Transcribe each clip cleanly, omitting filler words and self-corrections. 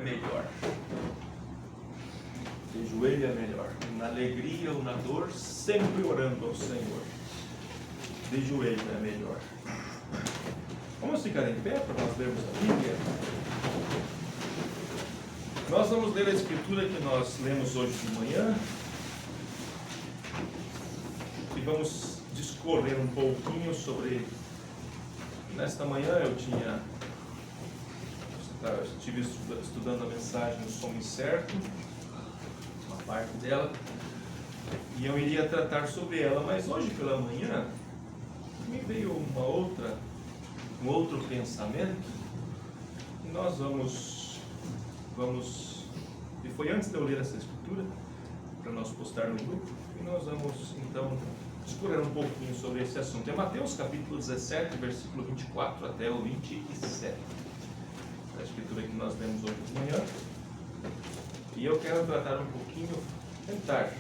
melhor. De joelho é melhor. Na alegria ou na dor, sempre orando ao Senhor. De joelho é melhor. Vamos ficar em pé para nós lermos a Bíblia? Nós vamos ler a escritura que nós lemos hoje de manhã. E vamos discorrer um pouquinho sobre... Nesta manhã eu estive estudando a mensagem No Som Incerto, uma parte dela, e eu iria tratar sobre ela, mas hoje pela manhã me veio um outro pensamento, e nós vamos, e foi antes de eu ler essa escritura, para nós postar no grupo, e nós vamos então discorrer um pouquinho sobre esse assunto. É Mateus capítulo 17, versículo 24 até o 27. A escritura que nós lemos hoje de manhã. E eu quero tratar um pouquinho, tentar,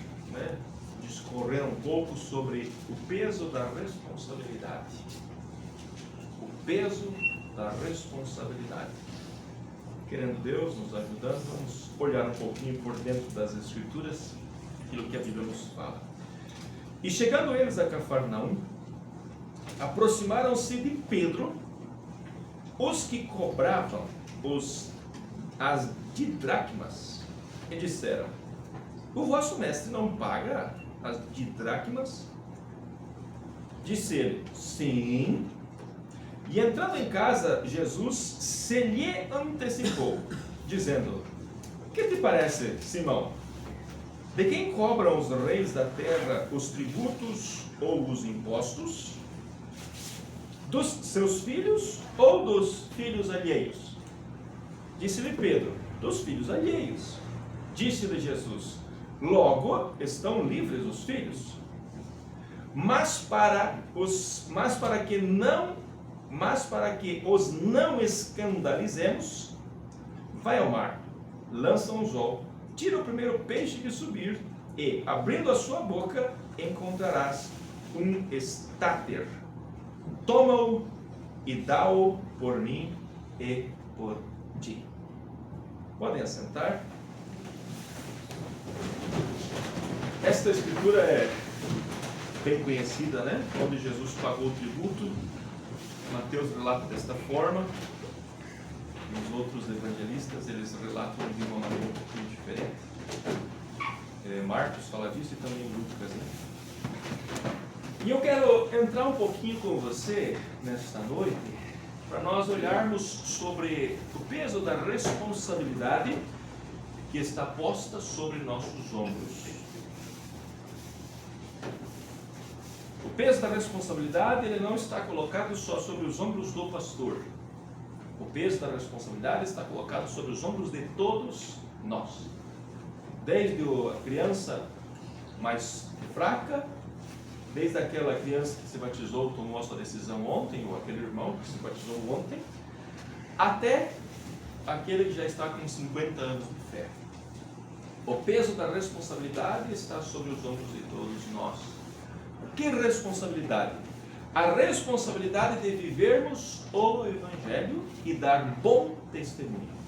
discorrer um pouco sobre o peso da responsabilidade. O peso da responsabilidade. Querendo Deus nos ajudando, vamos olhar um pouquinho por dentro das escrituras, aquilo que a Bíblia nos fala. E chegando eles a Cafarnaum, aproximaram-se de Pedro os que cobravam as didracmas e disseram: o vosso mestre não paga as didracmas? Disse ele: sim. E entrando em casa, Jesus se lhe antecipou, dizendo: o que te parece, Simão? De quem cobram os reis da terra os tributos ou os impostos? Dos seus filhos ou dos filhos alheios? Disse-lhe Pedro: dos filhos alheios. Disse-lhe Jesus: logo estão livres os filhos. Mas para que os não escandalizemos, vai ao mar, lança um anzol, tira o primeiro peixe que subir, e, abrindo a sua boca, encontrarás um estáter. Toma-o e dá-o por mim e por ti. Podem assentar. Esta escritura é bem conhecida, onde Jesus pagou o tributo. Mateus relata desta forma. Os outros evangelistas, eles relatam de uma maneira um pouquinho diferente. Marcos fala disso e também Lucas. E eu quero entrar um pouquinho com você nesta noite para nós olharmos sobre o peso da responsabilidade que está posta sobre nossos ombros. O peso da responsabilidade, ele não está colocado só sobre os ombros do pastor. O peso da responsabilidade está colocado sobre os ombros de todos nós. Desde a criança mais fraca, desde aquela criança que se batizou, tomou a sua decisão ontem, ou aquele irmão que se batizou ontem, até aquele que já está com 50 anos de fé. O peso da responsabilidade está sobre os ombros de todos nós. Que responsabilidade? A responsabilidade de vivermos o Evangelho e dar bom testemunho.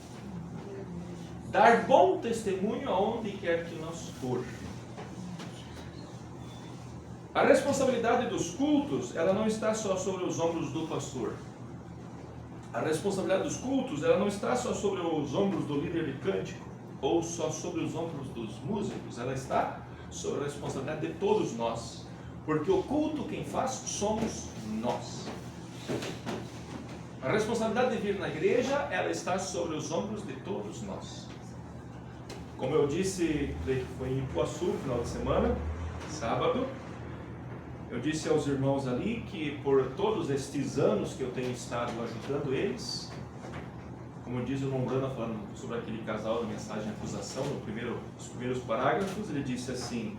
Dar bom testemunho aonde quer que nós for. A responsabilidade dos cultos, ela não está só sobre os ombros do pastor. A responsabilidade dos cultos, ela não está só sobre os ombros do líder de cântico, ou só sobre os ombros dos músicos, ela está sobre a responsabilidade de todos nós. Porque o culto quem faz somos nós. A responsabilidade de vir na igreja, ela está sobre os ombros de todos nós. Como eu disse, foi em Ipuaçu, no final de semana, sábado, eu disse aos irmãos ali que por todos estes anos que eu tenho estado ajudando eles, como diz o irmão Brana falando sobre aquele casal da mensagem de acusação, nos primeiros parágrafos, ele disse assim: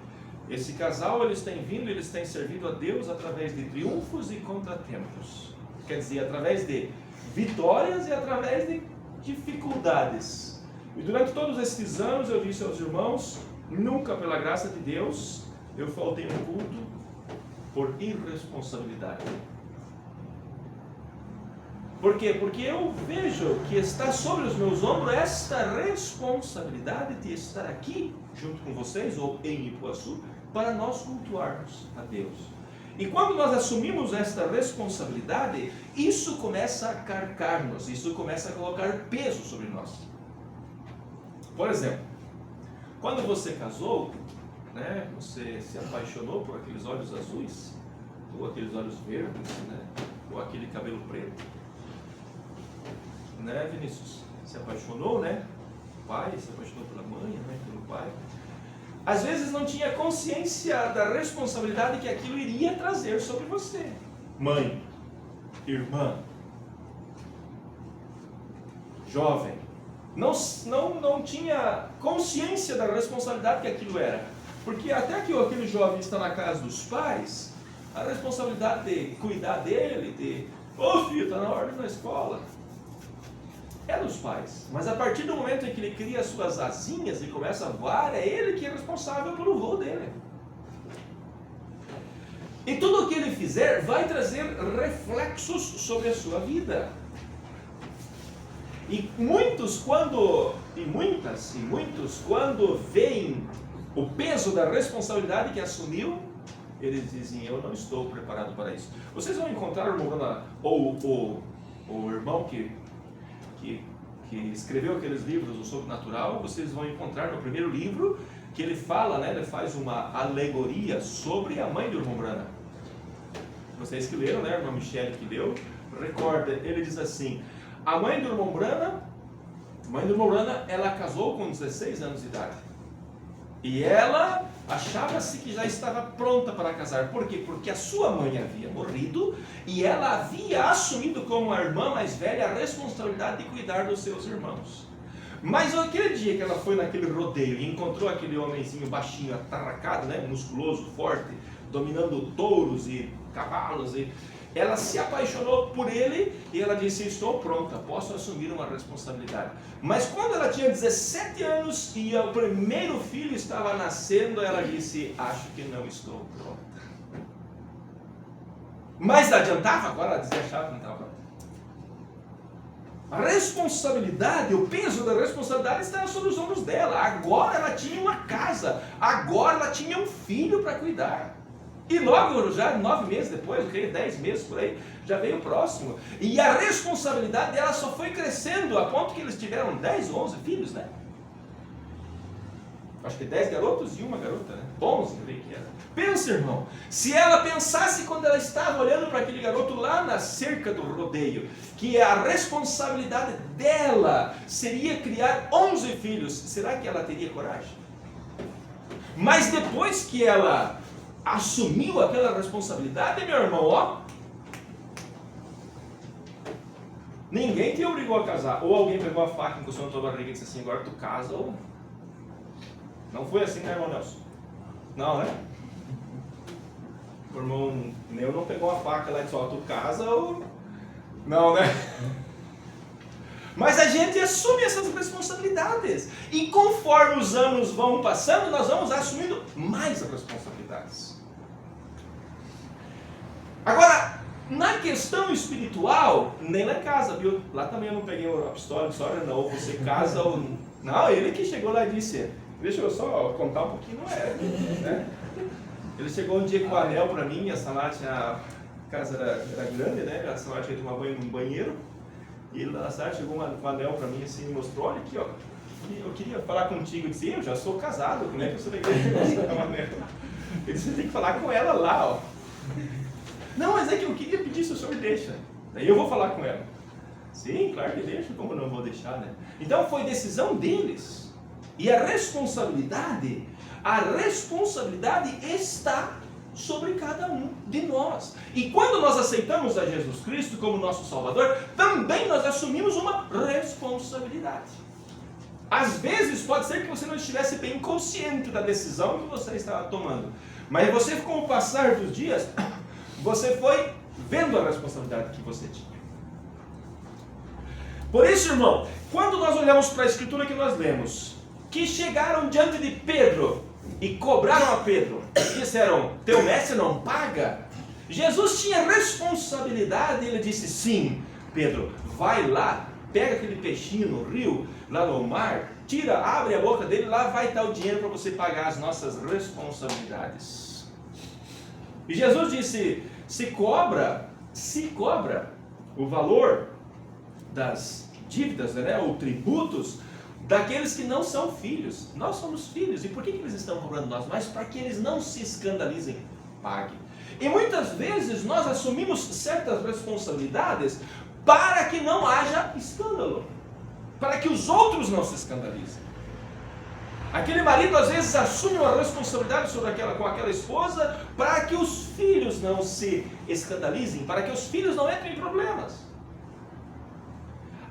esse casal, eles têm vindo, eles têm servido a Deus através de triunfos e contratempos. Quer dizer, através de vitórias e através de dificuldades. E durante todos esses anos eu disse aos irmãos, nunca pela graça de Deus, eu faltei um culto por irresponsabilidade. Por quê? Porque eu vejo que está sobre os meus ombros esta responsabilidade de estar aqui, junto com vocês, ou em Ipuaçu, para nós cultuarmos a Deus. E quando nós assumimos esta responsabilidade, isso começa a carcar-nos, isso começa a colocar peso sobre nós. Por exemplo, quando você casou, né, você se apaixonou por aqueles olhos azuis, ou aqueles olhos verdes, né, ou aquele cabelo preto, né, Vinícius? Se apaixonou, né? O pai se apaixonou pela mãe, né, pelo pai. Às vezes não tinha consciência da responsabilidade que aquilo iria trazer sobre você. Mãe, irmã, jovem, não tinha consciência da responsabilidade que aquilo era. Porque até que aquele jovem está na casa dos pais, a responsabilidade de cuidar dele, filho, está na hora de ir na escola, é dos pais. Mas a partir do momento em que ele cria as suas asinhas e começa a voar, é ele que é responsável pelo voo dele. E tudo o que ele fizer vai trazer reflexos sobre a sua vida. E muitos, quando veem o peso da responsabilidade que assumiu, eles dizem, eu não estou preparado para isso. Vocês vão encontrar o irmão, ou o irmão que escreveu aqueles livros do sobrenatural, vocês vão encontrar no primeiro livro que ele fala, né, ele faz uma alegoria sobre a mãe do irmão Brana. Vocês que leram, né, a irmã Michele que leu, recorda, ele diz assim, a mãe do irmão Brana, ela casou com 16 anos de idade. E ela achava-se que já estava pronta para casar. Por quê? Porque a sua mãe havia morrido e ela havia assumido como a irmã mais velha a responsabilidade de cuidar dos seus irmãos. Mas aquele dia que ela foi naquele rodeio e encontrou aquele homenzinho baixinho, atarracado, né, musculoso, forte, dominando touros e cavalos, ela se apaixonou por ele e ela disse, estou pronta, posso assumir uma responsabilidade. Mas quando ela tinha 17 anos e o primeiro filho estava nascendo, ela disse, acho que não estou pronta. Mas adiantava? Agora ela dizia, achava que não estava pronta. A responsabilidade, o peso da responsabilidade estava sobre os ombros dela. Agora ela tinha uma casa, agora ela tinha um filho para cuidar. E logo, já 9 meses depois, 10 meses por aí, já veio o próximo. E a responsabilidade dela só foi crescendo, a ponto que eles tiveram 10 ou 11 filhos, né? Acho que 10 garotos e uma garota, né? 11, eu vi que era. Pensa, irmão, se ela pensasse quando ela estava olhando para aquele garoto lá na cerca do rodeio, que a responsabilidade dela seria criar 11 filhos, será que ela teria coragem? Mas depois que ela assumiu aquela responsabilidade, meu irmão, ó, ninguém te obrigou a casar. Ou alguém pegou a faca e encostou na tua barriga e disse assim, agora tu casa ou... Não foi assim, né, irmão Nelson? Não, né? O irmão meu não pegou a faca lá e disse, ó, tu casa ou... Não, né? Mas a gente assume essas responsabilidades. E conforme os anos vão passando, nós vamos assumindo mais responsabilidades. Agora, na questão espiritual, nem lá em casa, viu? Lá também eu não peguei a pistola, não, ou você casa ou... Não, ele que chegou lá e disse, deixa eu só contar um pouquinho, não é, né? Ele chegou um dia com o anel para mim, a casa era grande, né? A Samara tinha tomado banho num banheiro, e ele lá na sala chegou com um anel para mim assim, e mostrou, olha aqui, ó, eu queria falar contigo. Eu disse, eu já sou casado, como é que você vai querer mostrar um anel? Ele disse, você tem que falar com ela lá, ó. Não, mas é que eu queria pedir se o senhor deixa. Daí eu vou falar com ela. Sim, claro que deixa, como não vou deixar, né? Então foi decisão deles. E a responsabilidade está sobre cada um de nós. E quando nós aceitamos a Jesus Cristo como nosso Salvador, também nós assumimos uma responsabilidade. Às vezes pode ser que você não estivesse bem consciente da decisão que você estava tomando. Mas você, com o passar dos dias, você foi vendo a responsabilidade que você tinha. Por isso, irmão, quando nós olhamos para a escritura que nós lemos, que chegaram diante de Pedro e cobraram a Pedro, e disseram, teu mestre não paga? Jesus tinha responsabilidade e ele disse, sim, Pedro, vai lá, pega aquele peixinho no rio, lá no mar, tira, abre a boca dele, lá vai estar o dinheiro para você pagar as nossas responsabilidades. E Jesus disse, se cobra o valor das dívidas, né, ou tributos, daqueles que não são filhos. Nós somos filhos, e por que eles estão cobrando nós? Mas para que eles não se escandalizem, pague. E muitas vezes nós assumimos certas responsabilidades para que não haja escândalo, para que os outros não se escandalizem. Aquele marido às vezes assume uma responsabilidade com aquela esposa para que os filhos não se escandalizem, para que os filhos não entrem em problemas.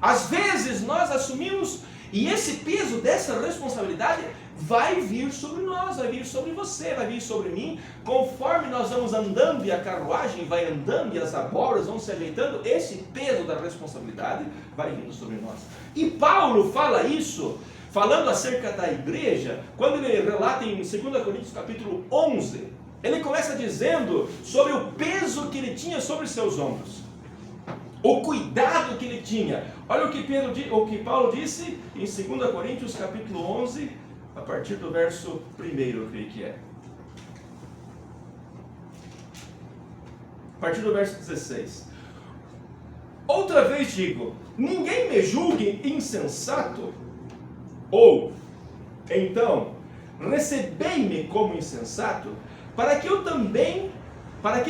Às vezes nós assumimos, e esse peso dessa responsabilidade vai vir sobre nós, vai vir sobre você, vai vir sobre mim, conforme nós vamos andando e a carruagem vai andando e as abóboras vão se ajeitando, esse peso da responsabilidade vai vindo sobre nós. E Paulo fala isso, falando acerca da igreja, quando ele relata em 2 Coríntios capítulo 11, ele começa dizendo sobre o peso que ele tinha sobre seus ombros, o cuidado que ele tinha. Olha o que Paulo disse em 2 Coríntios capítulo 11, a partir do verso 1, eu creio que é. A partir do verso 16. Outra vez digo, ninguém me julgue insensato, ou, então, recebei-me como insensato, para que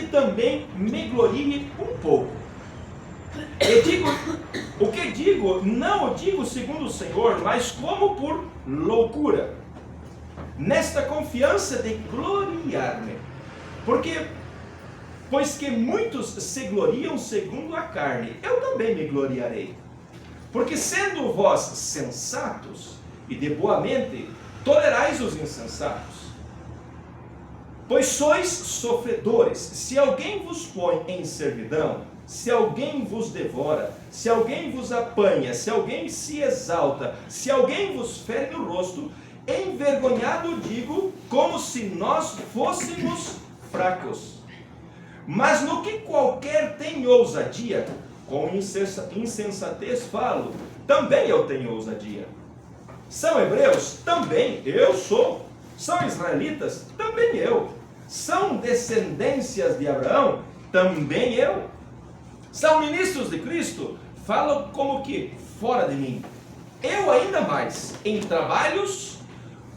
também me glorie um pouco. Eu digo, o que digo, não o digo segundo o Senhor, mas como por loucura, nesta confiança de gloriar-me, pois que muitos se gloriam segundo a carne, eu também me gloriarei, porque sendo vós sensatos e de boa mente, tolerais os insensatos, pois sois sofredores. Se alguém vos põe em servidão, se alguém vos devora, se alguém vos apanha, se alguém se exalta, se alguém vos fere no rosto, envergonhado digo, como se nós fôssemos fracos. Mas no que qualquer tem ousadia, com insensatez falo, também eu tenho ousadia. São hebreus? Também eu sou. São israelitas? Também eu. São descendências de Abraão? Também eu. São ministros de Cristo? Falam como que fora de mim. Eu ainda mais em trabalhos,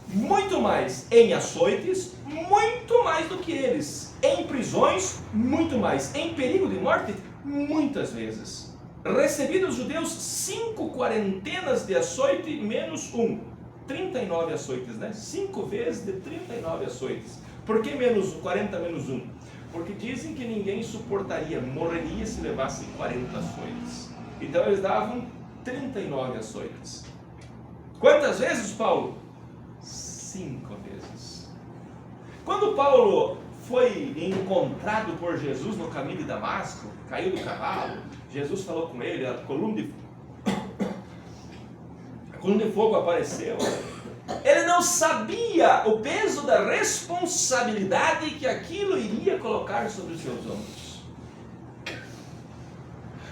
muito mais em açoites, muito mais do que eles. Em prisões, muito mais. Em perigo de morte, muitas vezes. Recebi dos judeus 5 quarentenas de açoite menos 1. 39 açoites, né? 5 vezes de 39 açoites. Por que 40 menos 1? Porque dizem que ninguém suportaria, morreria se levasse 40 açoites. Então eles davam 39 açoites. Quantas vezes, Paulo? 5 vezes. Quando Paulo foi encontrado por Jesus no caminho de Damasco, caiu do cavalo, Jesus falou com ele, a coluna de fogo apareceu. Ele não sabia o peso da responsabilidade que aquilo iria colocar sobre os seus ombros.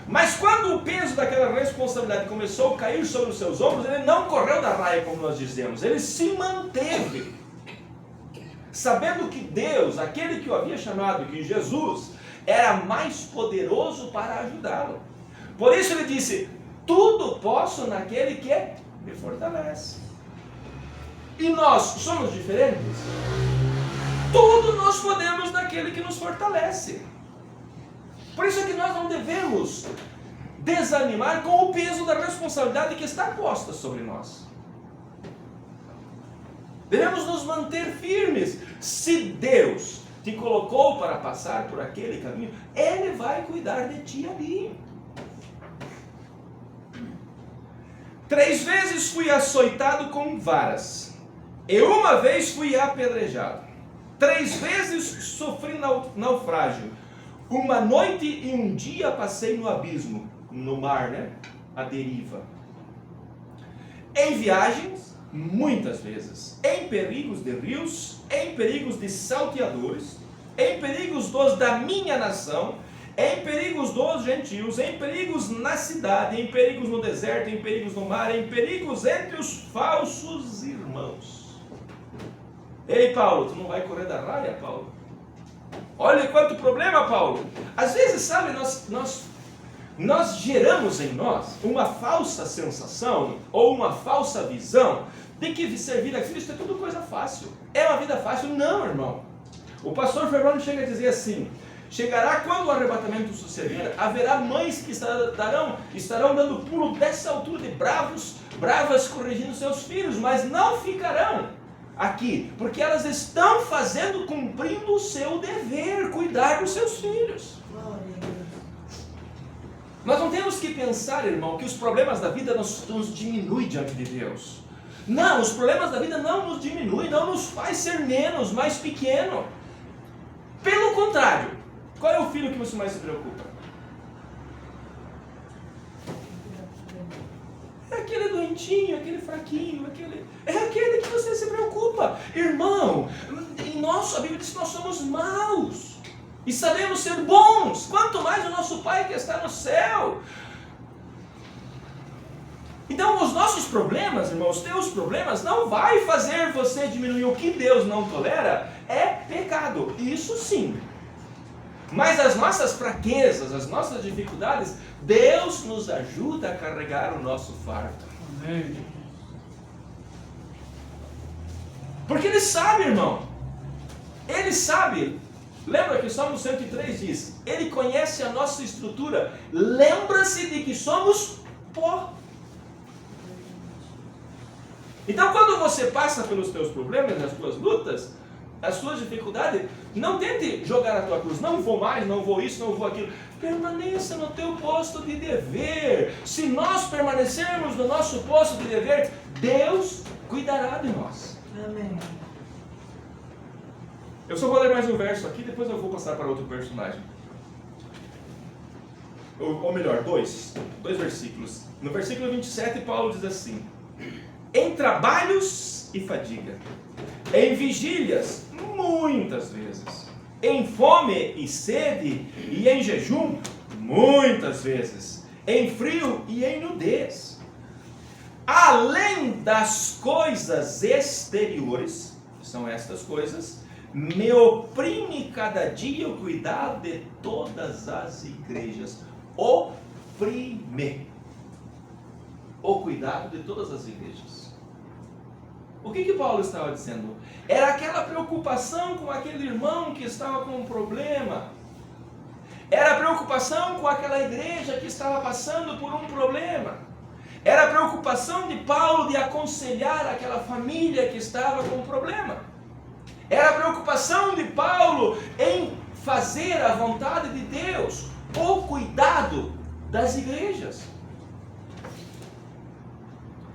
Mas quando o peso daquela responsabilidade começou a cair sobre os seus ombros, ele não correu da raia, como nós dizemos, ele se manteve, sabendo que Deus, aquele que o havia chamado, que Jesus, era mais poderoso para ajudá-lo. Por isso ele disse, tudo posso naquele que me fortalece. E nós somos diferentes? Tudo nós podemos naquele que nos fortalece. Por isso é que nós não devemos desanimar com o peso da responsabilidade que está posta sobre nós. Devemos nos manter firmes. Se Deus te colocou para passar por aquele caminho, Ele vai cuidar de ti ali. 3 vezes fui açoitado com varas, e uma vez fui apedrejado. 3 vezes sofri naufrágio. Uma noite e um dia passei no abismo, no mar, né? A deriva. Em viagens, muitas vezes. Em perigos de rios, em perigos de salteadores, em perigos dos da minha nação, em perigos dos gentios, em perigos na cidade, em perigos no deserto, em perigos no mar, em perigos entre os falsos irmãos. Ei, Paulo, tu não vai correr da raia, Paulo? Olha quanto problema, Paulo. Às vezes, sabe, nós geramos em nós uma falsa sensação ou uma falsa visão de que servir a Cristo é tudo coisa fácil. É uma vida fácil? Não, irmão. O pastor Fernando chega a dizer assim: chegará quando o arrebatamento suceder, haverá mães que estarão dando pulo dessa altura de bravas corrigindo seus filhos, mas não ficarão aqui, porque elas estão cumprindo o seu dever, cuidar dos seus filhos. Nós não temos que pensar, irmão, que os problemas da vida nos diminuem diante de Deus. Não, os problemas da vida não nos diminuem, não nos faz ser menos, mais pequeno. Pelo contrário, qual é o filho que você mais se preocupa? É aquele doentinho, aquele fraquinho, é aquele que você se preocupa. Irmão, a Bíblia diz que nós somos maus e sabemos ser bons, quanto mais o nosso Pai que está no céu. Então os nossos problemas, irmão, os teus problemas não vai fazer você diminuir. O que Deus não tolera é pecado, isso sim. Mas as nossas fraquezas, as nossas dificuldades, Deus nos ajuda a carregar o nosso fardo. Amém. Porque Ele sabe, irmão. Ele sabe. Lembra que o Salmo 103 diz: Ele conhece a nossa estrutura. Lembra-se de que somos pó. Então quando você passa pelos teus problemas, as tuas lutas, as suas dificuldades, não tente jogar a tua cruz. Não vou mais, não vou isso, não vou aquilo. Permaneça no teu posto de dever. Se nós permanecermos no nosso posto de dever, Deus cuidará de nós. Amém. Eu só vou ler mais um verso aqui, depois eu vou passar para outro personagem. Ou melhor, dois versículos. No versículo 27, Paulo diz assim: em trabalhos e fadiga, em vigílias, muitas vezes, em fome e sede, e em jejum, muitas vezes, em frio e em nudez. Além das coisas exteriores, que são estas coisas, me oprime cada dia o cuidado de todas as igrejas. Oprime o cuidado de todas as igrejas. O que Paulo estava dizendo? Era aquela preocupação com aquele irmão que estava com um problema. Era a preocupação com aquela igreja que estava passando por um problema. Era a preocupação de Paulo de aconselhar aquela família que estava com um problema. Era a preocupação de Paulo em fazer a vontade de Deus, o cuidado das igrejas.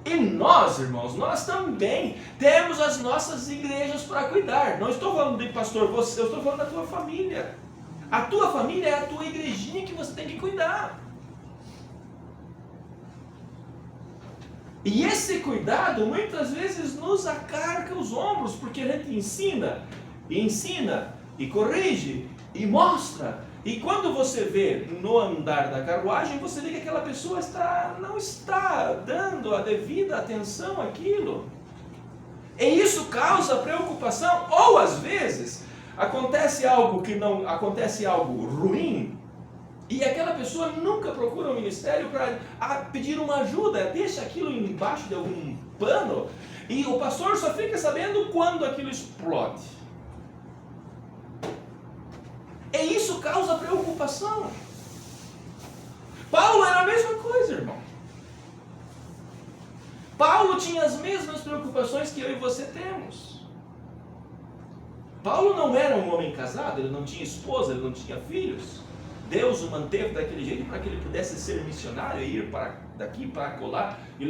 E nós, irmãos, nós também temos as nossas igrejas para cuidar. Não estou falando de pastor, eu estou falando da tua família. A tua família é a tua igrejinha que você tem que cuidar. E esse cuidado muitas vezes nos acarca os ombros, porque a gente ensina, e corrige, e mostra. E quando você vê no andar da carruagem, você vê que aquela pessoa não está dando a devida atenção àquilo. E isso causa preocupação, ou às vezes acontece algo ruim, e aquela pessoa nunca procura o ministério para pedir uma ajuda, deixa aquilo embaixo de algum pano, e o pastor só fica sabendo quando aquilo explode. E isso causa preocupação. Paulo era a mesma coisa, irmão. Paulo tinha as mesmas preocupações que eu e você temos. Paulo não era um homem casado, ele não tinha esposa, ele não tinha filhos. Deus o manteve daquele jeito para que ele pudesse ser missionário e ir daqui para colar e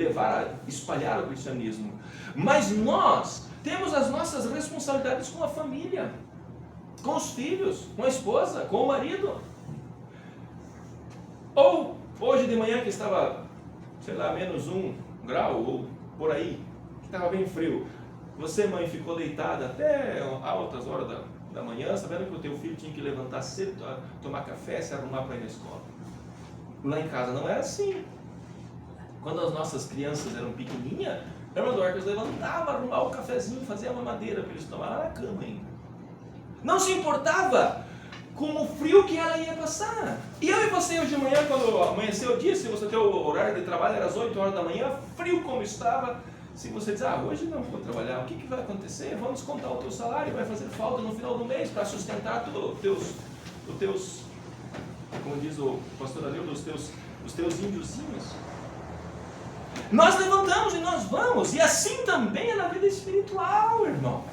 espalhar o cristianismo. Mas nós temos as nossas responsabilidades com a família, com os filhos, com a esposa, com o marido. Ou hoje de manhã que estava, menos 1 grau, ou por aí, que estava bem frio. Você, mãe, ficou deitada até altas horas da manhã, sabendo que o teu filho tinha que levantar cedo, tomar café, se arrumar para ir na escola. Lá em casa não era assim. Quando as nossas crianças eram pequenininhas, a irmã Dorcas levantava, arrumava o cafezinho, fazia a mamadeira para eles tomarem lá na cama ainda. Não se importava com o frio que ela ia passar. E eu e você hoje de manhã, quando amanheceu o dia, se você tem o horário de trabalho, era às 8 horas da manhã, frio como estava. Se você diz, hoje não vou trabalhar, o que vai acontecer? Vamos contar o teu salário, vai fazer falta no final do mês para sustentar os teus, como diz o pastor Aleu, os teus índiozinhos. Nós levantamos e nós vamos, e assim também é na vida espiritual, irmão.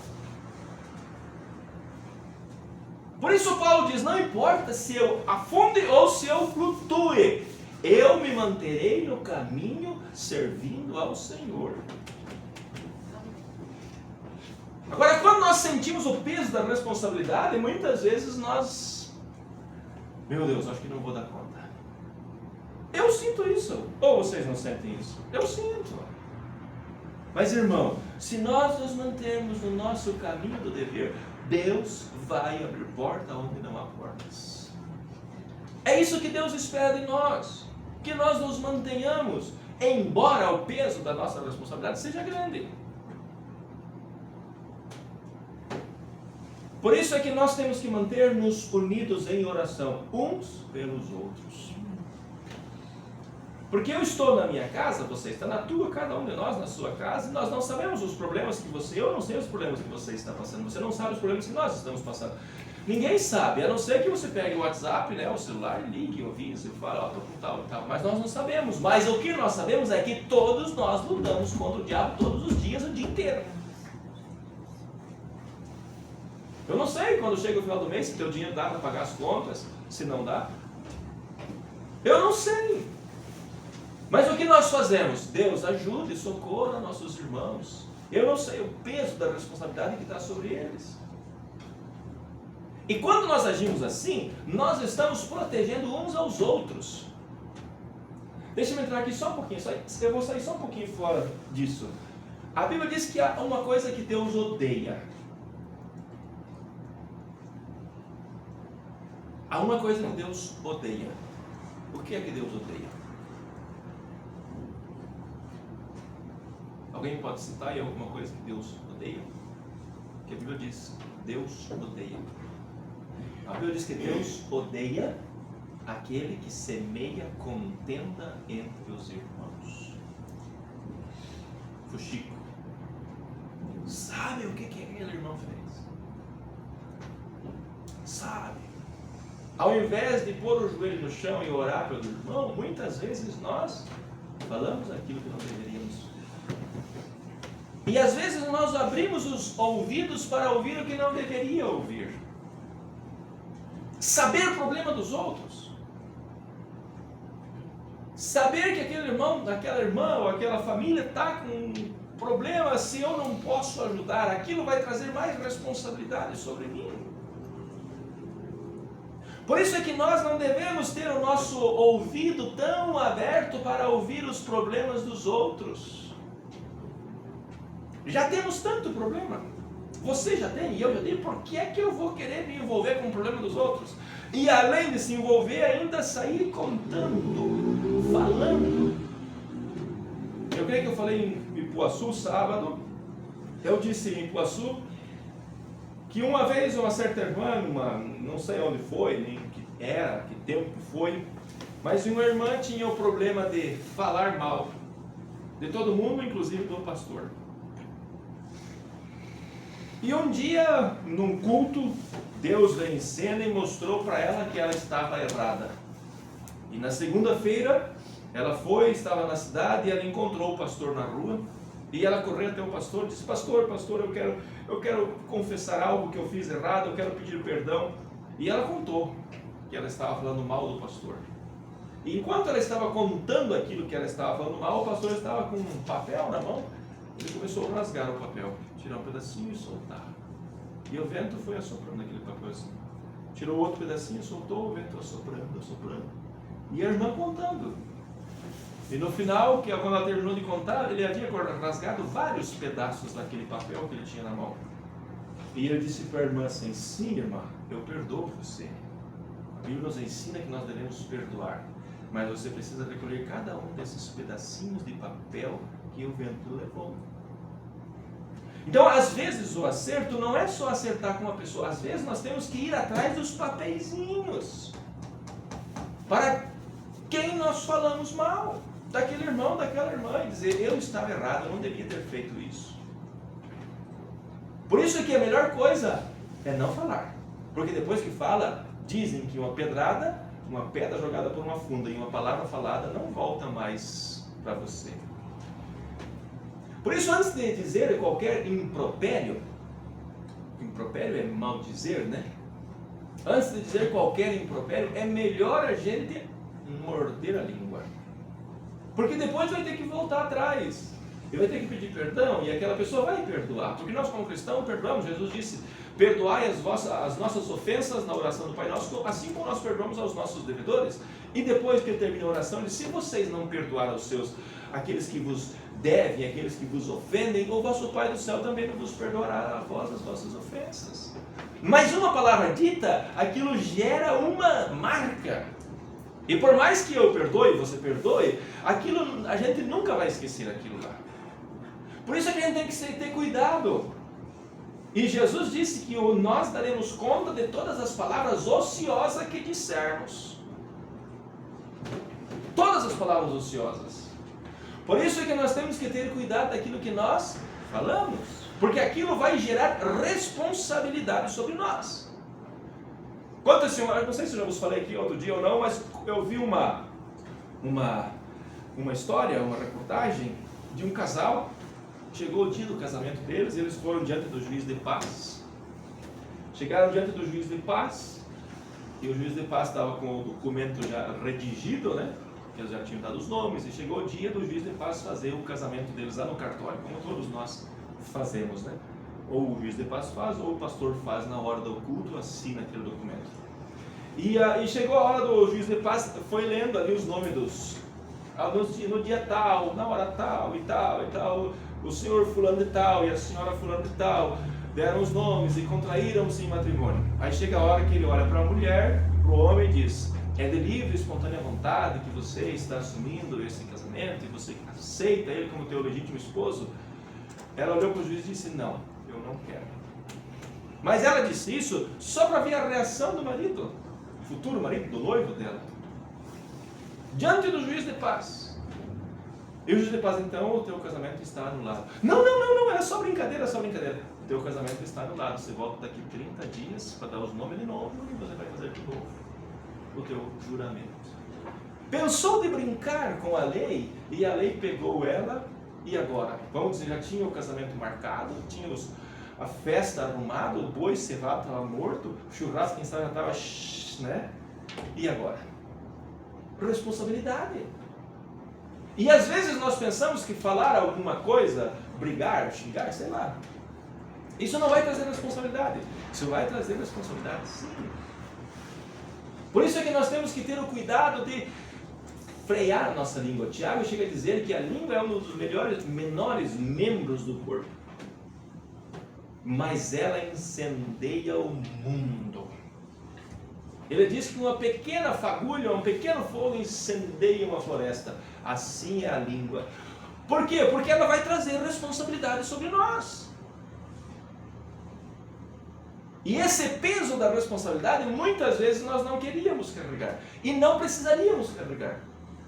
Por isso Paulo diz, não importa se eu afunde ou se eu flutue, eu me manterei no caminho servindo ao Senhor. Agora, quando nós sentimos o peso da responsabilidade, muitas vezes nós, meu Deus, acho que não vou dar conta. Eu sinto isso. Ou vocês não sentem isso? Eu sinto. Mas, irmão, se nós nos mantermos no nosso caminho do dever, Deus vai abrir porta onde não há portas. É isso que Deus espera de nós. Que nós nos mantenhamos, embora o peso da nossa responsabilidade seja grande. Por isso é que nós temos que manter-nos unidos em oração, uns pelos outros. Porque eu estou na minha casa, você está na tua, cada um de nós na sua casa, e nós não sabemos os problemas que eu não sei os problemas que você está passando, você não sabe os problemas que nós estamos passando. Ninguém sabe, a não ser que você pegue o WhatsApp, o celular, ligue, avise, fale, estou com tal e tal, mas nós não sabemos. Mas o que nós sabemos é que todos nós lutamos contra o diabo todos os dias, o dia inteiro. Eu não sei quando chega o final do mês se teu dinheiro dá para pagar as contas, se não dá. Eu não sei. Mas o que nós fazemos? Deus ajude e socorra nossos irmãos. Eu não sei o peso da responsabilidade que está sobre eles. E quando nós agimos assim, nós estamos protegendo uns aos outros. Deixa eu entrar aqui só um pouquinho, eu vou sair só um pouquinho fora disso. A Bíblia diz que há uma coisa que Deus odeia. Há uma coisa que Deus odeia. O que é que Deus odeia? Alguém pode citar aí alguma coisa que Deus odeia? Que a Bíblia diz, Deus odeia. A Bíblia diz que Deus odeia aquele que semeia contenda entre os irmãos. Fuxico. Sabe o que aquele irmão fez? Sabe? Ao invés de pôr o joelho no chão e orar pelo irmão, muitas vezes nós falamos aquilo que não deveríamos. E às vezes nós abrimos os ouvidos para ouvir o que não deveria ouvir. Saber o problema dos outros. Saber que aquele irmão, aquela irmã ou aquela família está com um problema, se eu não posso ajudar, aquilo vai trazer mais responsabilidade sobre mim. Por isso é que nós não devemos ter o nosso ouvido tão aberto para ouvir os problemas dos outros. Já temos tanto problema. Você já tem e eu já tenho. Por que é que eu vou querer me envolver com o problema dos outros? E além de se envolver, ainda sair contando, falando. Eu creio que eu falei em Ipuaçu sábado. Eu disse em Ipuaçu que uma vez uma certa irmã, não sei onde foi, nem que era, que tempo foi, mas uma irmã tinha o problema de falar mal de todo mundo, inclusive do pastor. E um dia, num culto, Deus veio em cena e mostrou para ela que ela estava errada. E na segunda-feira, ela estava na cidade e ela encontrou o pastor na rua. E ela correu até o pastor e disse, pastor, eu quero confessar algo que eu fiz errado, eu quero pedir perdão. E ela contou que ela estava falando mal do pastor. E enquanto ela estava contando aquilo que ela estava falando mal, o pastor estava com um papel na mão. Ele começou a rasgar o papel, tirar um pedacinho e soltar. E o vento foi assoprando aquele papelzinho. Tirou outro pedacinho, soltou, o vento assoprando. E a irmã contando. E no final, quando ela terminou de contar, ele havia rasgado vários pedaços daquele papel que ele tinha na mão. E ele disse para a irmã assim: sim, irmã, eu perdoo você. A Bíblia nos ensina que nós devemos perdoar, mas você precisa recolher cada um desses pedacinhos de papel que o vento levou. Então, às vezes, o acerto não é só acertar com uma pessoa. Às vezes, nós temos que ir atrás dos papeizinhos. Para quem nós falamos mal. Daquele irmão, daquela irmã. E dizer, eu estava errado, eu não devia ter feito isso. Por isso é que a melhor coisa é não falar. Porque depois que fala, dizem que uma pedra jogada por uma funda e uma palavra falada não volta mais para você. Por isso, antes de dizer qualquer impropério é maldizer, né? Antes de dizer qualquer impropério, é melhor a gente morder a língua. Porque depois vai ter que voltar atrás. Ele vai ter que pedir perdão e aquela pessoa vai perdoar. Porque nós, como cristãos, perdoamos. Jesus disse, perdoai as nossas ofensas na oração do Pai Nosso, assim como nós perdoamos aos nossos devedores. E depois que ele termina a oração, ele disse, se vocês não perdoarem aqueles que vos devem, aqueles que vos ofendem, o vosso Pai do céu também não vos perdoará a vós as vossas ofensas. Mas uma palavra dita, aquilo gera uma marca. E por mais que eu perdoe, você perdoe, aquilo, a gente nunca vai esquecer aquilo lá. Por isso é que a gente tem que ter cuidado. E Jesus disse que nós daremos conta de todas as palavras ociosas que dissermos. Todas as palavras ociosas. Por isso é que nós temos que ter cuidado daquilo que nós falamos. Porque aquilo vai gerar responsabilidade sobre nós. Quanto assim, eu não sei se eu já vos falei aqui outro dia ou não, mas eu vi uma história, uma reportagem de um casal. Chegou o dia do casamento deles e eles foram diante do juiz de paz. Chegaram diante do juiz de paz e o juiz de paz estava com o documento já redigido, né? Eles já tinham dado os nomes e chegou o dia do juiz de paz fazer o casamento deles lá no cartório, como todos nós fazemos, né? Ou o juiz de paz faz, ou o pastor faz na hora do culto, assina aquele documento. E chegou a hora do juiz de paz, foi lendo ali os nomes no dia tal, na hora tal e tal e tal, o senhor fulano de tal e a senhora fulano de tal, deram os nomes e contraíram-se em matrimônio. Aí chega a hora que ele olha para a mulher, para o homem e diz, é de livre e espontânea vontade que você está assumindo esse casamento e você aceita ele como teu legítimo esposo? Ela olhou para o juiz e disse, não, eu não quero. Mas ela disse isso só para ver a reação do marido, futuro marido, do noivo dela, diante do juiz de paz. E o juiz de paz, então, o teu casamento está anulado. Não, era só brincadeira, O teu casamento está anulado, você volta daqui 30 dias para dar os nomes de novo e você vai fazer de novo o teu juramento. Pensou de brincar com a lei e a lei pegou ela e agora? Vamos dizer, já tinha o casamento marcado, tínhamos a festa arrumada, o boi cevado estava morto, o churrasco quem sabe já estava, né? E agora? Responsabilidade. E às vezes nós pensamos que falar alguma coisa, brigar, xingar, sei lá, isso não vai trazer responsabilidade. Isso vai trazer responsabilidade, sim. Por isso é que nós temos que ter o cuidado de frear a nossa língua. Tiago chega a dizer que a língua é um dos menores membros do corpo, mas ela incendeia o mundo. Ele diz que uma pequena fagulha, um pequeno fogo incendeia uma floresta. Assim é a língua. Por quê? Porque ela vai trazer responsabilidade sobre nós. E esse peso da responsabilidade, muitas vezes nós não queríamos carregar. E não precisaríamos carregar.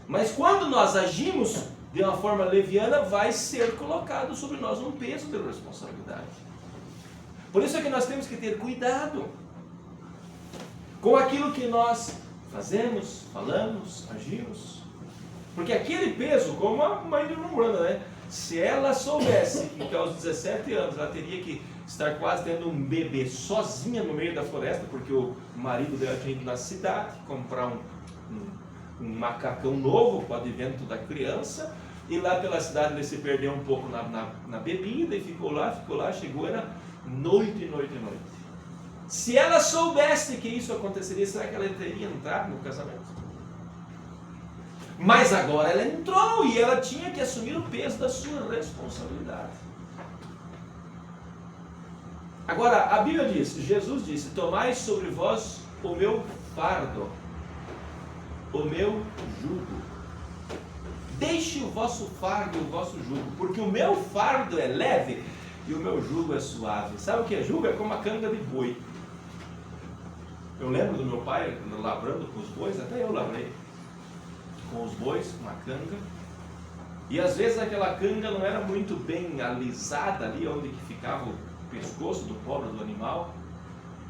Mas quando nós agimos de uma forma leviana, vai ser colocado sobre nós um peso de responsabilidade. Por isso é que nós temos que ter cuidado com aquilo que nós fazemos, falamos, agimos. Porque aquele peso, como a mãe de Miranda, né? Se ela soubesse que aos 17 anos ela teria que estar quase tendo um bebê sozinha no meio da floresta, porque o marido dela tinha ido na cidade comprar um macacão novo para o advento da criança, e lá pela cidade ele se perdeu um pouco na bebida e ficou lá, chegou, era noite. Se ela soubesse que isso aconteceria, será que ela teria entrado no casamento? Mas agora ela entrou e ela tinha que assumir o peso da sua responsabilidade. Agora, a Bíblia diz, Jesus disse, tomai sobre vós o meu fardo, o meu jugo. Deixe o vosso fardo e o vosso jugo, porque o meu fardo é leve e o meu jugo é suave. Sabe o que é jugo? É como a canga de boi. Eu lembro do meu pai lavrando com os bois, até eu lavrei com os bois, com a canga. E às vezes aquela canga não era muito bem alisada ali, onde que ficava o pescoço do pobre do animal,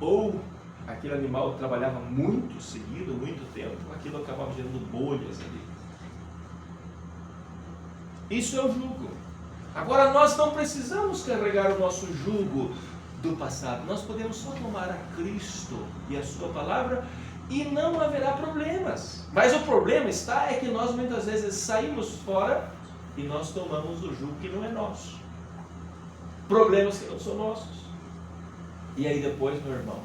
ou aquele animal trabalhava muito seguido, muito tempo, aquilo acabava gerando bolhas ali. Isso é o jugo. Agora nós não precisamos carregar o nosso jugo do passado, nós podemos só tomar a Cristo e a sua palavra e não haverá problemas. Mas o problema está é que nós muitas vezes saímos fora e nós tomamos o jugo que não é nosso, problemas que não são nossos, e aí depois, meu irmão,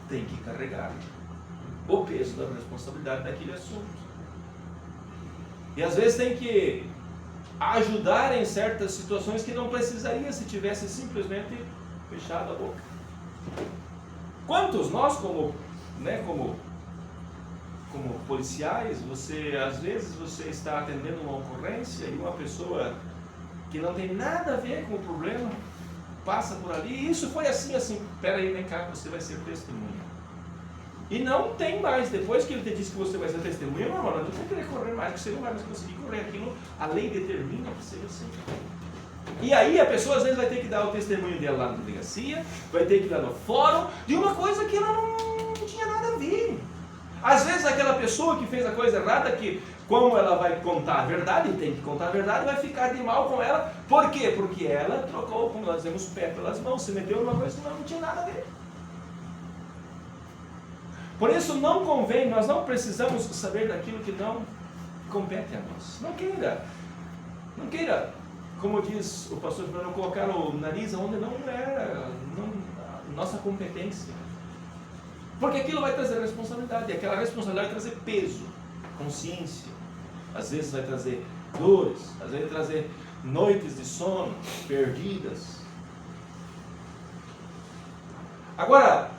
tem que carregar o peso da responsabilidade daquele assunto, e às vezes tem que ajudar em certas situações que não precisaria se tivesse simplesmente fechado a boca. Quantos nós como policiais, às vezes você está atendendo uma ocorrência e uma pessoa que não tem nada a ver com o problema passa por ali, e isso foi assim, espera aí, vem cá, você vai ser testemunha. E não tem mais, depois que ele te disse que você vai ser testemunha, meu irmão, não vai querer correr mais, porque você não vai mais conseguir correr aquilo, a lei determina que seja assim. E aí a pessoa às vezes vai ter que dar o testemunho dela lá na delegacia, vai ter que ir lá no fórum, de uma coisa que ela não tinha nada a ver. Às vezes aquela pessoa que fez a coisa errada, que como ela vai contar a verdade, tem que contar a verdade, vai ficar de mal com ela. Por quê? Porque ela trocou, como nós dizemos, o pé pelas mãos, se meteu numa coisa que não tinha nada a ver. Por isso não convém, nós não precisamos saber daquilo que não compete a nós. Não queira, como diz o pastor, para não colocar o nariz onde não é nossa competência. Porque aquilo vai trazer responsabilidade, e aquela responsabilidade vai trazer peso, consciência. Às vezes vai trazer dores, às vezes vai trazer noites de sono perdidas. Agora,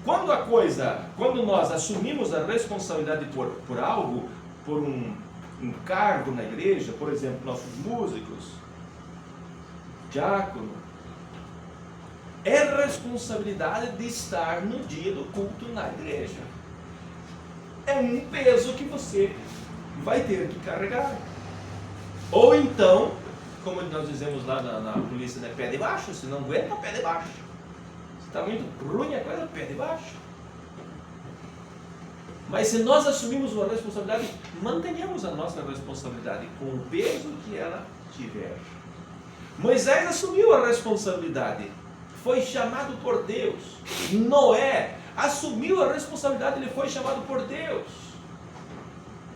quando nós assumimos a responsabilidade por algo, por um cargo na igreja, por exemplo, nossos músicos, diácono, é responsabilidade de estar no dia do culto na igreja. É um peso que você vai ter que carregar. Ou então, como nós dizemos lá na polícia, né, pé de baixo, se não aguenta, pé de baixo. Se está muito ruim a coisa, pé de baixo. Mas se nós assumimos uma responsabilidade, mantenhamos a nossa responsabilidade com o peso que ela tiver. Moisés assumiu a responsabilidade, foi chamado por Deus. Noé assumiu a responsabilidade, ele foi chamado por Deus.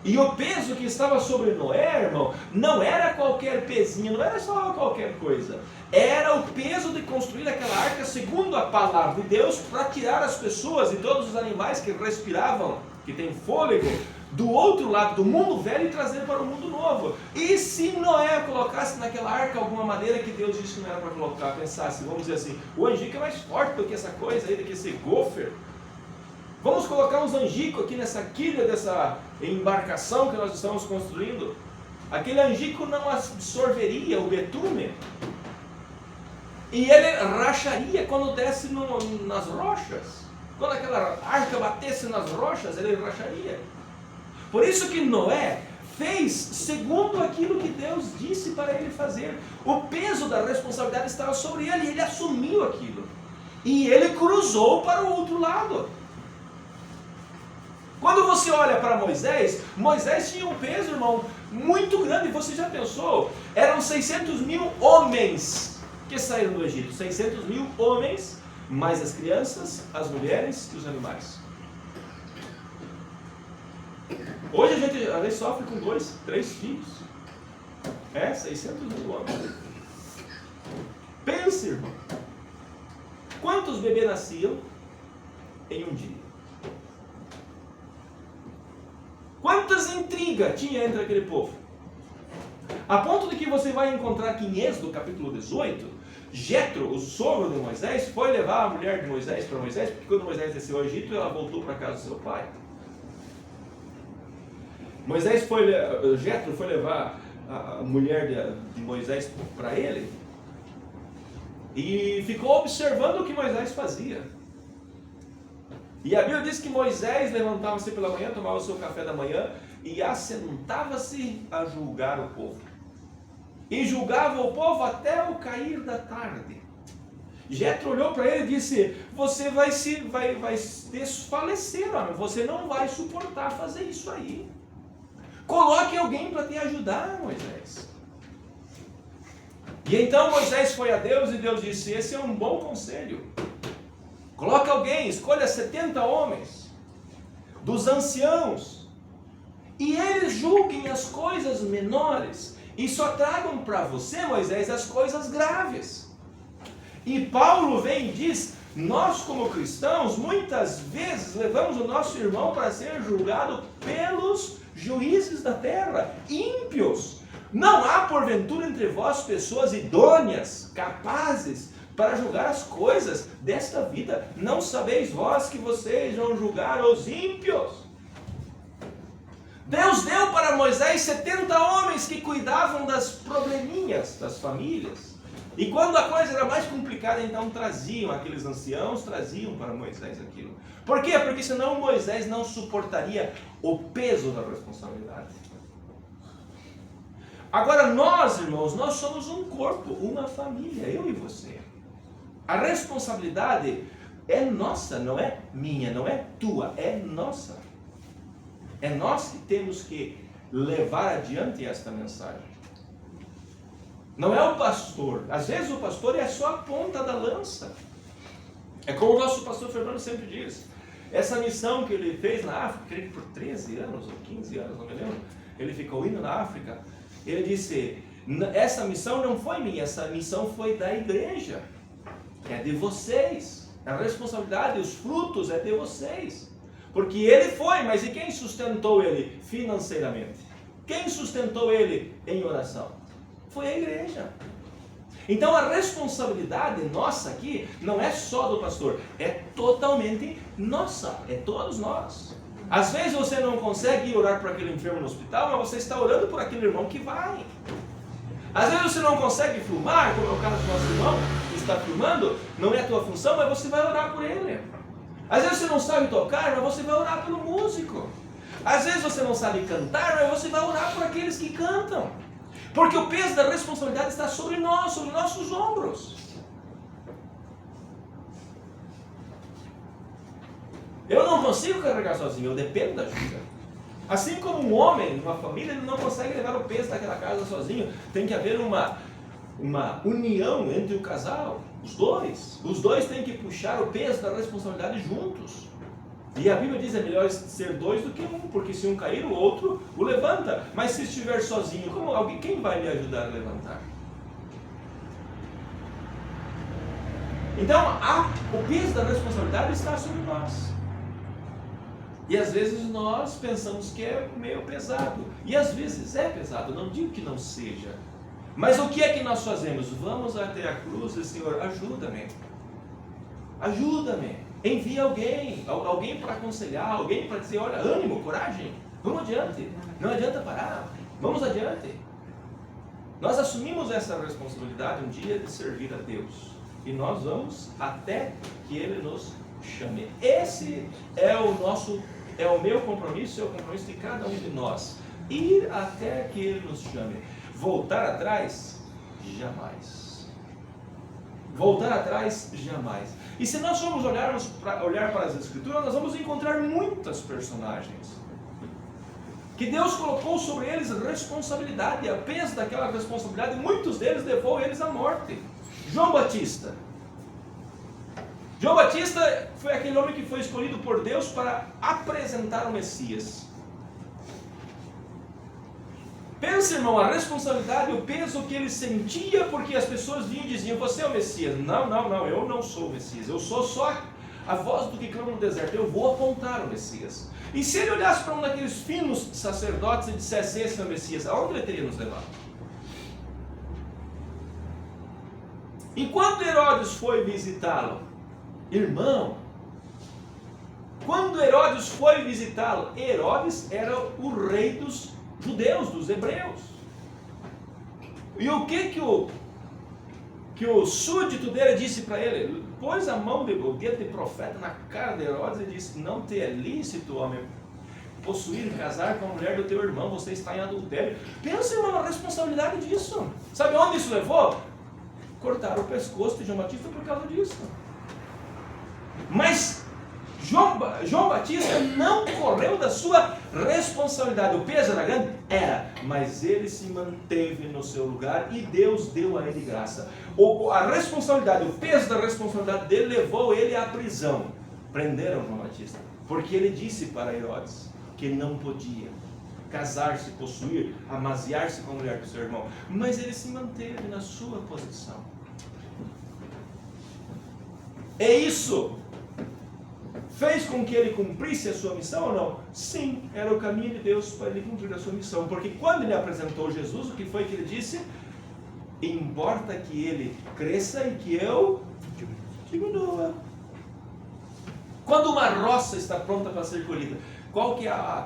E o peso que estava sobre Noé, irmão, não era qualquer pezinho, não era só qualquer coisa. Era o peso de construir aquela arca segundo a palavra de Deus, para tirar as pessoas e todos os animais que respiravam, que tem fôlego, do outro lado do mundo velho e trazer para o mundo novo. E se Noé colocasse naquela arca alguma madeira que Deus disse que não era para colocar, pensasse, vamos dizer assim, o angico é mais forte do que essa coisa aí, do que esse gofer. Vamos colocar uns angicos aqui nessa quilha dessa embarcação que nós estamos construindo. Aquele angico não absorveria o betume e ele racharia quando desce nas rochas. Quando aquela arca batesse nas rochas, ele racharia. Por isso que Noé fez segundo aquilo que Deus disse para ele fazer. O peso da responsabilidade estava sobre ele, ele assumiu aquilo. E ele cruzou para o outro lado. Quando você olha para Moisés, Moisés tinha um peso, irmão, muito grande. Você já pensou? Eram 600.000 homens que saíram do Egito. 600.000 homens, mais as crianças, as mulheres e os animais. Hoje a gente sofre com 2, 3 filhos. 600.000 homens. Pense, irmão. Quantos bebês nasciam em um dia? Quantas intrigas tinha entre aquele povo? A ponto de que você vai encontrar que em Êxodo capítulo 18, Jetro, o sogro de Moisés, foi levar a mulher de Moisés para Moisés, porque quando Moisés desceu ao Egito, ela voltou para a casa do seu pai. Jetro foi levar a mulher de Moisés para ele e ficou observando o que Moisés fazia. E a Bíblia diz que Moisés levantava-se pela manhã, tomava o seu café da manhã e assentava-se a julgar o povo. E julgava o povo até o cair da tarde. Jetro olhou para ele e disse: você vai desfalecer, homem. Você não vai suportar fazer isso aí. Coloque alguém para te ajudar, Moisés. E então Moisés foi a Deus e Deus disse: esse é um bom conselho. Coloque alguém, escolha 70 homens, dos anciãos, e eles julguem as coisas menores, e só tragam para você, Moisés, as coisas graves. E Paulo vem e diz: nós como cristãos, muitas vezes levamos o nosso irmão para ser julgado pelos juízes da terra, ímpios. Não há porventura entre vós pessoas idôneas, capazes para julgar as coisas desta vida. Não sabeis vós que vocês vão julgar os ímpios? Deus deu para Moisés 70 homens que cuidavam das probleminhas das famílias. E quando a coisa era mais complicada, então traziam aqueles anciãos, traziam para Moisés aquilo. Por quê? Porque senão Moisés não suportaria o peso da responsabilidade. Agora nós, irmãos, nós somos um corpo, uma família, eu e você. A responsabilidade é nossa, não é minha, não é tua, é nossa. É nós que temos que levar adiante esta mensagem. Não é o pastor. Às vezes o pastor é só a ponta da lança. É como o nosso pastor Fernando sempre diz. Essa missão que ele fez na África, creio que por 13 anos ou 15 anos, não me lembro, ele ficou indo na África. Ele disse: essa missão não foi minha, essa missão foi da igreja. É de vocês. A responsabilidade, os frutos é de vocês. Porque ele foi, mas e quem sustentou ele financeiramente? Quem sustentou ele em oração? Foi a igreja. Então a responsabilidade nossa aqui não é só do pastor, é totalmente nossa, é todos nós. Às vezes você não consegue ir orar por aquele enfermo no hospital, mas você está orando por aquele irmão que vai. Às vezes você não consegue filmar, como é o caso do nosso irmão que está filmando, não é a tua função, mas você vai orar por ele. Às vezes você não sabe tocar, mas você vai orar pelo músico. Às vezes você não sabe cantar, mas você vai orar por aqueles que cantam. Porque o peso da responsabilidade está sobre nós, sobre nossos ombros. Eu não consigo carregar sozinho, eu dependo da ajuda. Assim como um homem, uma família, ele não consegue levar o peso daquela casa sozinho. Tem que haver uma união entre o casal, os dois. Os dois têm que puxar o peso da responsabilidade juntos. E a Bíblia diz: é melhor ser dois do que um, porque se um cair, o outro o levanta. Mas se estiver sozinho, quem vai me ajudar a levantar? Então, o peso da responsabilidade está sobre nós. E às vezes nós pensamos que é meio pesado. E às vezes é pesado, não digo que não seja. Mas o que é que nós fazemos? Vamos até a cruz e: Senhor, ajuda-me. Ajuda-me. Envia alguém para aconselhar, alguém para dizer: olha, ânimo, coragem, vamos adiante. Não adianta parar, vamos adiante. Nós assumimos essa responsabilidade um dia de servir a Deus. E nós vamos até que Ele nos chame. Esse é o meu compromisso, é o compromisso de cada um de nós. Ir até que Ele nos chame. Voltar atrás? Jamais. Voltar atrás? Jamais. E se nós formos olhar para as Escrituras, nós vamos encontrar muitas personagens que Deus colocou sobre eles responsabilidade, e a peso daquela responsabilidade, muitos deles levou eles à morte. João Batista. João Batista foi aquele homem que foi escolhido por Deus para apresentar o Messias. Pensa, irmão, a responsabilidade, o peso que ele sentia, porque as pessoas vinham e diziam: você é o Messias. Não, eu não sou o Messias. Eu sou só a voz do que clama no deserto. Eu vou apontar o Messias. E se ele olhasse para um daqueles finos sacerdotes e dissesse: esse é o Messias, aonde ele teria nos levado? E quando Herodes foi visitá-lo, irmão, quando Herodes foi visitá-lo, Herodes era o rei dos judeus, dos hebreus. E o que o súdito dele disse para ele? Pôs a mão, o dedo de profeta na cara de Herodes e disse: não te é lícito, homem, possuir e casar com a mulher do teu irmão, você está em adultério. Pensa, irmão, na responsabilidade disso. Sabe onde isso levou? Cortaram o pescoço de João Batista por causa disso. Mas João Batista não correu da sua responsabilidade. O peso era grande? Era. Mas ele se manteve no seu lugar e Deus deu a ele graça. A responsabilidade, o peso da responsabilidade dele levou ele à prisão. Prenderam João Batista, porque ele disse para Herodes que ele não podia casar-se, possuir, amaziar-se com a mulher do seu irmão. Mas ele se manteve na sua posição. É isso fez com que ele cumprisse a sua missão ou não? Sim, era o caminho de Deus para ele cumprir a sua missão. Porque quando ele apresentou Jesus, o que foi que ele disse? Importa que ele cresça e que eu diminua. Quando uma roça está pronta para ser colhida, qual que é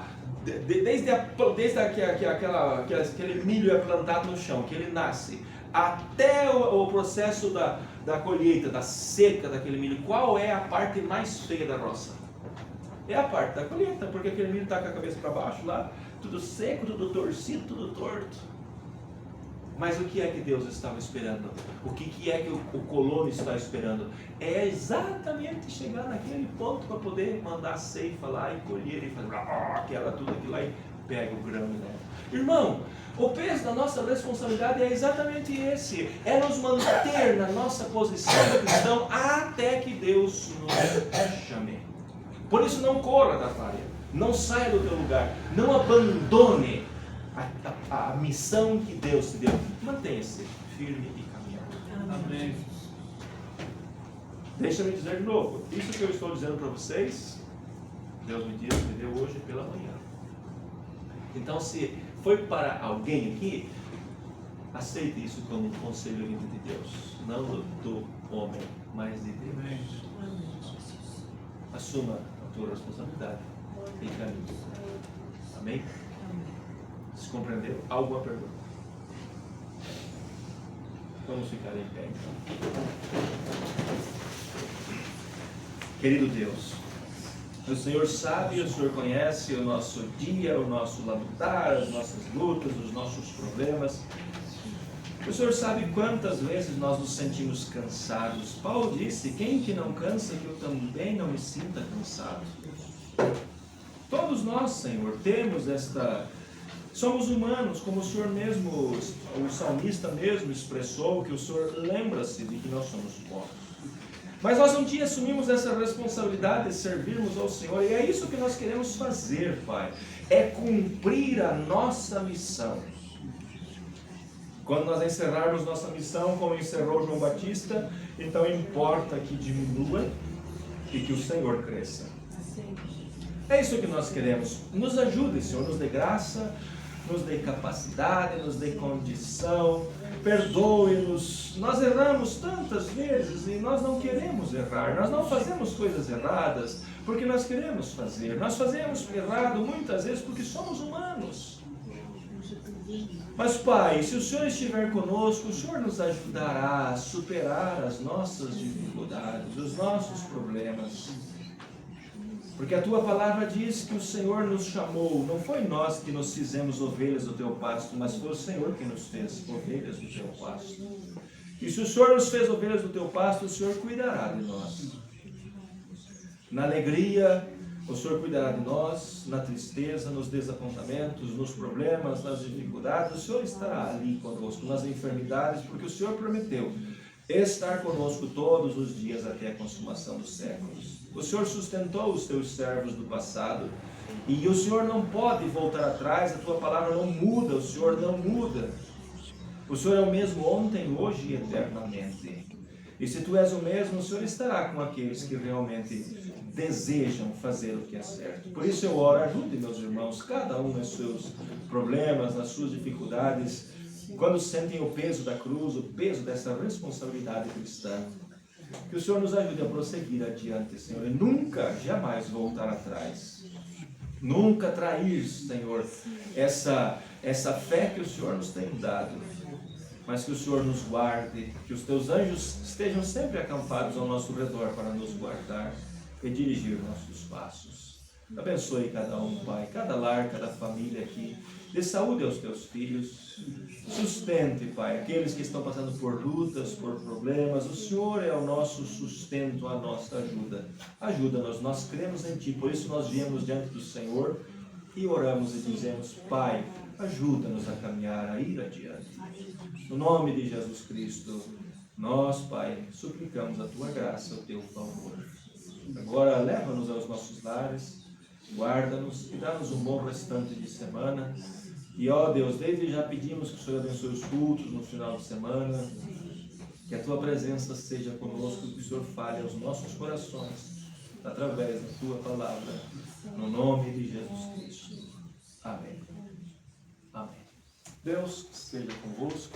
desde aquele milho é plantado no chão, que ele nasce, até o processo da colheita, da seca daquele milho, qual é a parte mais feia da roça? É a parte da colheita, porque aquele milho está com a cabeça para baixo lá, tudo seco, tudo torcido, tudo torto. Mas o que é que Deus estava esperando? O que é que o colono está esperando? É exatamente chegar naquele ponto para poder mandar a ceifa lá e colher e fazer quebra tudo aquilo lá e pega o grão e leva. Irmão, o peso da nossa responsabilidade é exatamente esse. É nos manter na nossa posição de cristão até que Deus nos chame. Por isso não corra da área. Não saia do teu lugar. Não abandone a missão que Deus te deu. Mantenha-se firme e caminhando. Amém. Deixa-me dizer de novo. Isso que eu estou dizendo para vocês, Deus me deu hoje pela manhã. Então, se foi para alguém aqui, aceite isso como um conselho vindo de Deus, não do homem, mas de Deus. Assuma a tua responsabilidade e caminhe. Amém? Se compreendeu? Alguma pergunta? Vamos ficar em pé então. Querido Deus, o Senhor sabe, o Senhor conhece o nosso dia, o nosso labutar, as nossas lutas, os nossos problemas. O Senhor sabe quantas vezes nós nos sentimos cansados. Paulo disse: quem que não cansa, que eu também não me sinta cansado. Todos nós, Senhor, temos somos humanos, como o Senhor mesmo, o salmista mesmo expressou, que o Senhor lembra-se de que nós somos bons. Mas nós um dia assumimos essa responsabilidade de servirmos ao Senhor, e é isso que nós queremos fazer, Pai. É cumprir a nossa missão. Quando nós encerrarmos nossa missão, como encerrou João Batista, então importa que diminua e que o Senhor cresça. É isso que nós queremos. Nos ajude, Senhor, nos dê graça, nos dê capacidade, nos dê condição, perdoe-nos. Nós erramos tantas vezes e nós não queremos errar. Nós não fazemos coisas erradas porque nós queremos fazer. Nós fazemos errado muitas vezes porque somos humanos. Mas, Pai, se o Senhor estiver conosco, o Senhor nos ajudará a superar as nossas dificuldades, os nossos problemas. Porque a Tua palavra diz que o Senhor nos chamou, não foi nós que nos fizemos ovelhas do Teu pasto, mas foi o Senhor que nos fez ovelhas do Teu pasto. E se o Senhor nos fez ovelhas do Teu pasto, o Senhor cuidará de nós. Na alegria, o Senhor cuidará de nós, na tristeza, nos desapontamentos, nos problemas, nas dificuldades. O Senhor estará ali conosco, nas enfermidades, porque o Senhor prometeu estar conosco todos os dias até a consumação dos séculos. O Senhor sustentou os teus servos do passado e o Senhor não pode voltar atrás. A tua palavra não muda, o Senhor não muda. O Senhor é o mesmo ontem, hoje e eternamente. E se tu és o mesmo, o Senhor estará com aqueles que realmente desejam fazer o que é certo. Por isso eu oro, ajude meus irmãos, cada um nos seus problemas, nas suas dificuldades, E quando sentem o peso da cruz, o peso dessa responsabilidade cristã, que o Senhor nos ajude a prosseguir adiante, Senhor, e nunca, jamais voltar atrás. Nunca trair, Senhor, essa fé que o Senhor nos tem dado, mas que o Senhor nos guarde, que os teus anjos estejam sempre acampados ao nosso redor para nos guardar e dirigir nossos passos. Abençoe cada um, Pai, cada lar, cada família aqui. Dê saúde aos teus filhos. Sustente, Pai, aqueles que estão passando por lutas, por problemas. O Senhor é o nosso sustento, a nossa ajuda. Ajuda-nos, nós cremos em Ti, por isso nós viemos diante do Senhor e oramos e dizemos: Pai, ajuda-nos a caminhar, a ir adiante. No nome de Jesus Cristo, nós, Pai, suplicamos a Tua graça, o Teu favor. Agora, leva-nos aos nossos lares, guarda-nos e dá-nos um bom restante de semana. E, ó Deus, desde já pedimos que o Senhor abençoe os cultos no final de semana, que a Tua presença seja conosco, que o Senhor fale aos nossos corações, através da Tua palavra, no nome de Jesus Cristo. Amém. Amém. Deus seja convosco.